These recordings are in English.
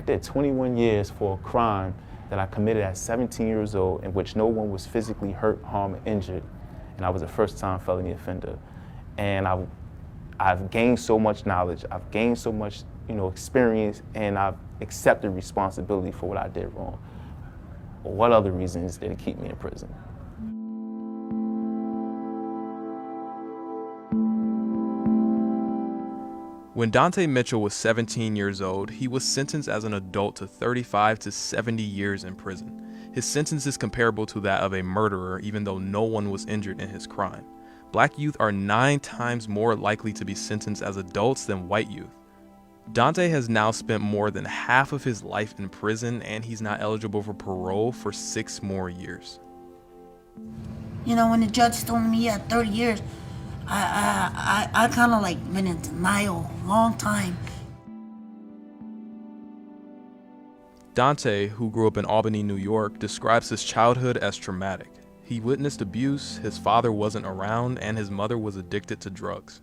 did 21 years for a crime that I committed at 17 years old in which no one was physically hurt, harmed, or injured. And I was a first-time felony offender. And I've gained so much knowledge, I've gained so much, experience, and I've accepted responsibility for what I did wrong. What other reason is there to keep me in prison? When Dontae Mitchell was 17 years old, he was sentenced as an adult to 35 to 70 years in prison. His sentence is comparable to that of a murderer, even though no one was injured in his crime. Black youth are 9 times more likely to be sentenced as adults than white youth. Dontae has now spent more than half of his life in prison, and he's not eligible for parole for 6 more years. When the judge told me 30 years, I kind of been in denial a long time. Dontae, who grew up in Albany, New York, describes his childhood as traumatic. He witnessed abuse, his father wasn't around, and his mother was addicted to drugs.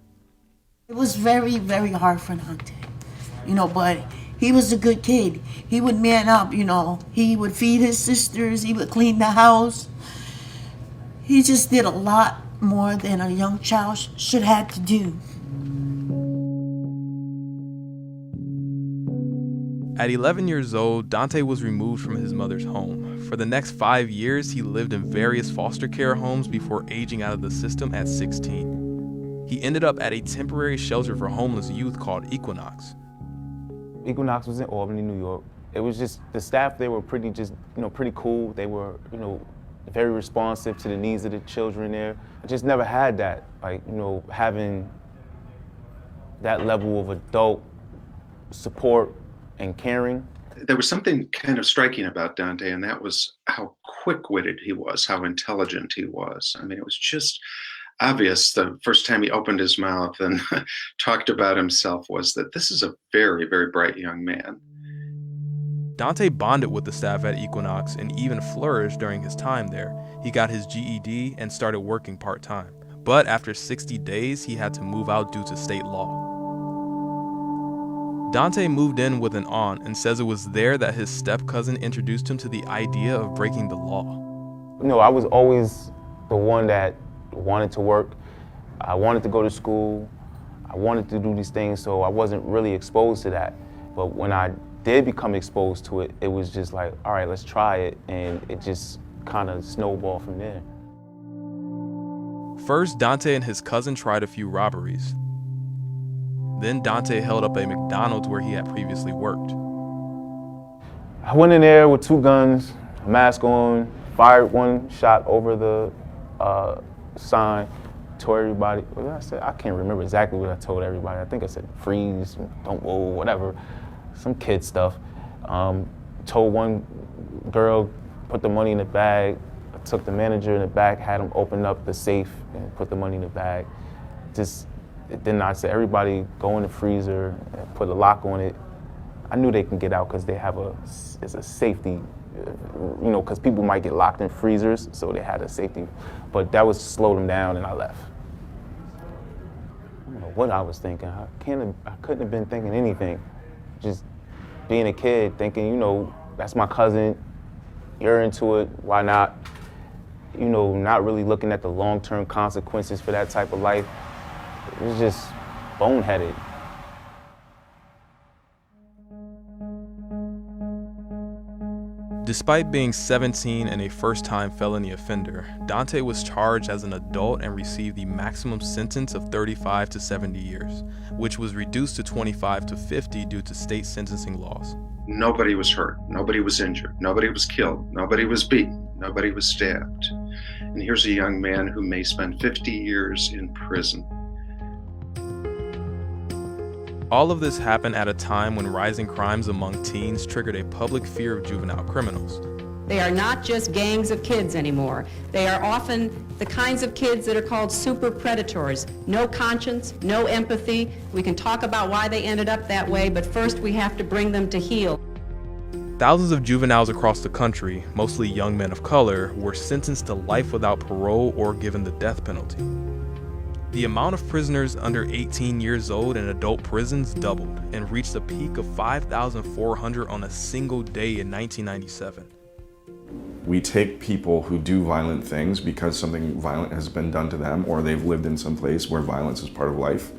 It was very, very hard for Dontae, but he was a good kid. He would man up, he would feed his sisters, he would clean the house. He just did a lot more than a young child should have to do. At 11 years old, Dontae was removed from his mother's home. For the next 5 years, he lived in various foster care homes before aging out of the system at 16. He ended up at a temporary shelter for homeless youth called Equinox. Equinox was in Albany, New York. It was just, the staff, they were pretty cool. They were, very responsive to the needs of the children there. I just never had that, having that level of adult support and caring. There was something kind of striking about Dontae, and that was how quick-witted he was, how intelligent he was. I mean, it was just obvious the first time he opened his mouth and talked about himself was that this is a very, very bright young man. Dontae bonded with the staff at Equinox and even flourished during his time there. He got his GED and started working part-time. But after 60 days, he had to move out due to state law. Dontae moved in with an aunt and says it was there that his step-cousin introduced him to the idea of breaking the law. I was always the one that wanted to work. I wanted to go to school. I wanted to do these things, so I wasn't really exposed to that. But when I did become exposed to it, it was just like, all right, let's try it, and it just kind of snowballed from there. First, Dontae and his cousin tried a few robberies. Then Dontae held up a McDonald's where he had previously worked. I went in there with 2 guns, a mask on, fired 1 shot over the sign, told everybody, what did I say? I can't remember exactly what I told everybody. I think I said freeze, don't move, whatever. Some kid stuff. Told 1 girl, put the money in the bag. I took the manager in the back, had him open up the safe and put the money in the bag. Then I said, everybody go in the freezer and put a lock on it. I knew they can get out because they have it's a safety, because people might get locked in freezers, so they had a safety. But that was slow them down, and I left. I don't know what I was thinking. I couldn't have been thinking anything. Just being a kid, thinking, that's my cousin, you're into it, why not? Not really looking at the long-term consequences for that type of life. It was just boneheaded. Despite being 17 and a first-time felony offender, Dontae was charged as an adult and received the maximum sentence of 35 to 70 years, which was reduced to 25 to 50 due to state sentencing laws. Nobody was hurt, nobody was injured, nobody was killed, nobody was beaten, nobody was stabbed. And here's a young man who may spend 50 years in prison. All of this happened at a time when rising crimes among teens triggered a public fear of juvenile criminals. They are not just gangs of kids anymore. They are often the kinds of kids that are called super predators. No conscience, no empathy. We can talk about why they ended up that way, but first we have to bring them to heel. Thousands of juveniles across the country, mostly young men of color, were sentenced to life without parole or given the death penalty. The amount of prisoners under 18 years old in adult prisons doubled and reached a peak of 5,400 on a single day in 1997. We take people who do violent things because something violent has been done to them or they've lived in some place where violence is part of life,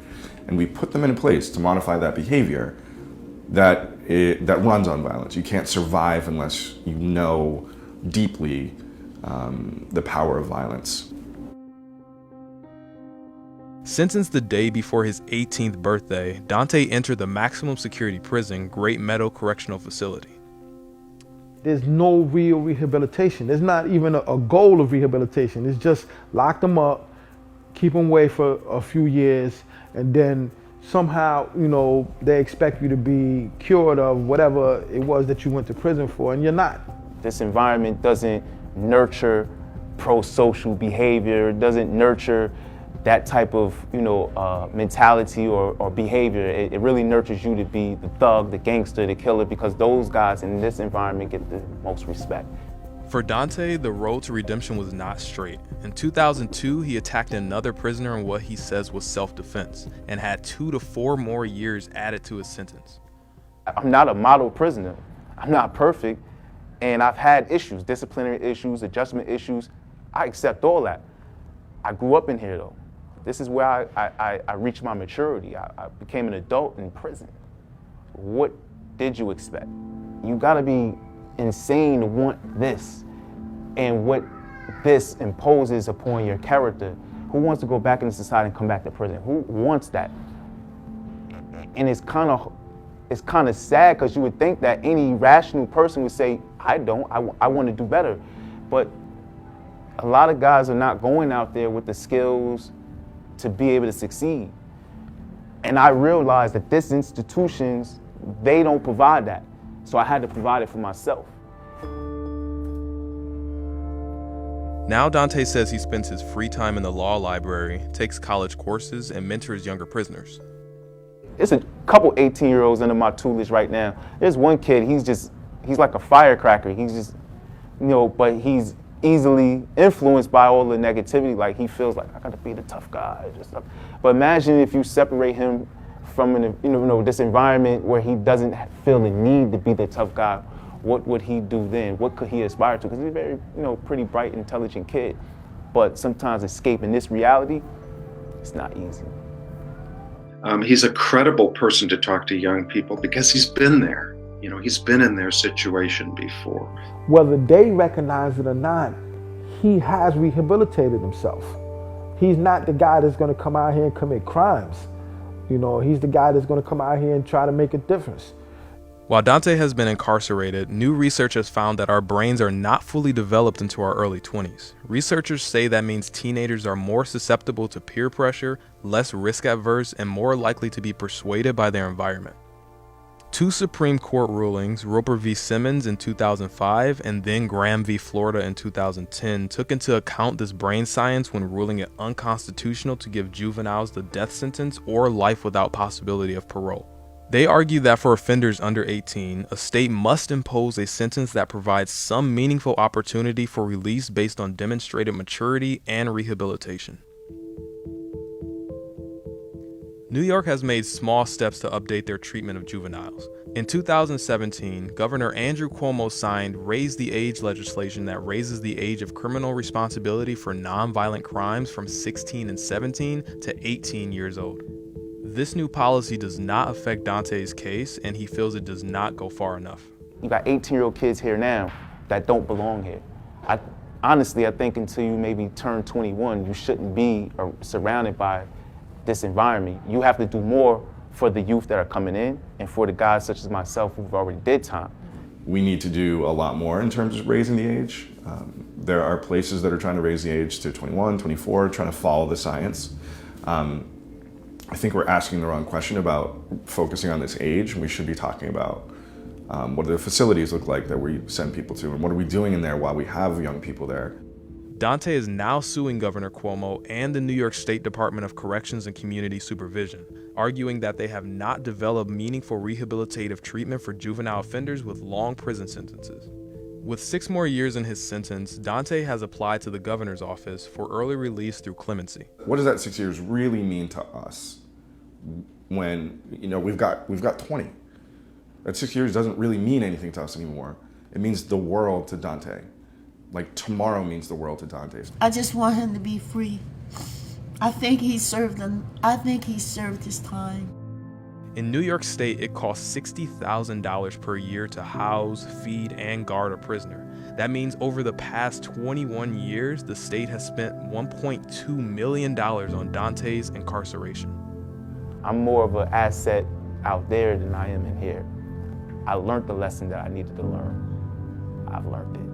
and we put them in place to modify that behavior that runs on violence. You can't survive unless you know deeply the power of violence. Sentenced the day before his 18th birthday, Dontae entered the maximum security prison, Great Meadow Correctional Facility. There's no real rehabilitation. There's not even a goal of rehabilitation. It's just lock them up, keep them away for a few years, and then somehow, they expect you to be cured of whatever it was that you went to prison for, and you're not. This environment doesn't nurture pro-social behavior, it doesn't nurture that type of mentality or behavior. It really nurtures you to be the thug, the gangster, the killer, because those guys in this environment get the most respect. For Dontae, the road to redemption was not straight. In 2002, he attacked another prisoner in what he says was self-defense and had 2 to 4 more years added to his sentence. I'm not a model prisoner. I'm not perfect, and I've had issues, disciplinary issues, adjustment issues. I accept all that. I grew up in here though. This is where I reached my maturity. I became an adult in prison. What did you expect? You gotta be insane to want this, and what this imposes upon your character. Who wants to go back into society and come back to prison? Who wants that? And it's kind of sad, because you would think that any rational person would say, I want to do better. But a lot of guys are not going out there with the skills to be able to succeed. And I realized that this institutions, they don't provide that. So I had to provide it for myself. Now Dontae says he spends his free time in the law library, takes college courses, and mentors younger prisoners. There's a couple 18-year-olds under my tutelage right now. There's one kid, he's like a firecracker. He's just, but he's easily influenced by all the negativity. Like, he feels like, I gotta be the tough guy. But imagine if you separate him from this environment where he doesn't feel the need to be the tough guy. What would he do then? What could he aspire to? Because he's a very, pretty bright, intelligent kid. But sometimes escaping this reality, it's not easy. He's a credible person to talk to young people because he's been there. He's been in their situation before. Whether they recognize it or not, he has rehabilitated himself. He's not the guy that's going to come out here and commit crimes. He's the guy that's going to come out here and try to make a difference. While Dontae has been incarcerated, new research has found that our brains are not fully developed into our early 20s. Researchers say that means teenagers are more susceptible to peer pressure, less risk averse, and more likely to be persuaded by their environment. 2 Supreme Court rulings, Roper v. Simmons in 2005 and then Graham v. Florida in 2010, took into account this brain science when ruling it unconstitutional to give juveniles the death sentence or life without possibility of parole. They argue that for offenders under 18, a state must impose a sentence that provides some meaningful opportunity for release based on demonstrated maturity and rehabilitation. New York has made small steps to update their treatment of juveniles. In 2017, Governor Andrew Cuomo signed Raise the Age legislation that raises the age of criminal responsibility for nonviolent crimes from 16 and 17 to 18 years old. This new policy does not affect Dontae's case, and he feels it does not go far enough. You got 18-year-old kids here now that don't belong here. Honestly, I think until you maybe turn 21, you shouldn't be surrounded by this environment. You have to do more for the youth that are coming in and for the guys such as myself who've already did time. We need to do a lot more in terms of raising the age. There are places that are trying to raise the age to 21, 24, trying to follow the science. I think we're asking the wrong question about focusing on this age. We should be talking about what do the facilities look like that we send people to, and what are we doing in there while we have young people there. Dontae is now suing Governor Cuomo and the New York State Department of Corrections and Community Supervision, arguing that they have not developed meaningful rehabilitative treatment for juvenile offenders with long prison sentences. With 6 more years in his sentence, Dontae has applied to the governor's office for early release through clemency. What does that 6 years really mean to us when, we've got 20? That 6 years doesn't really mean anything to us anymore. It means the world to Dontae. Like tomorrow means the world to Dontae. I just want him to be free. I think he served his time. In New York State, it costs $60,000 per year to house, feed, and guard a prisoner. That means over the past 21 years, the state has spent $1.2 million on Dontae's incarceration. I'm more of an asset out there than I am in here. I learned the lesson that I needed to learn. I've learned it.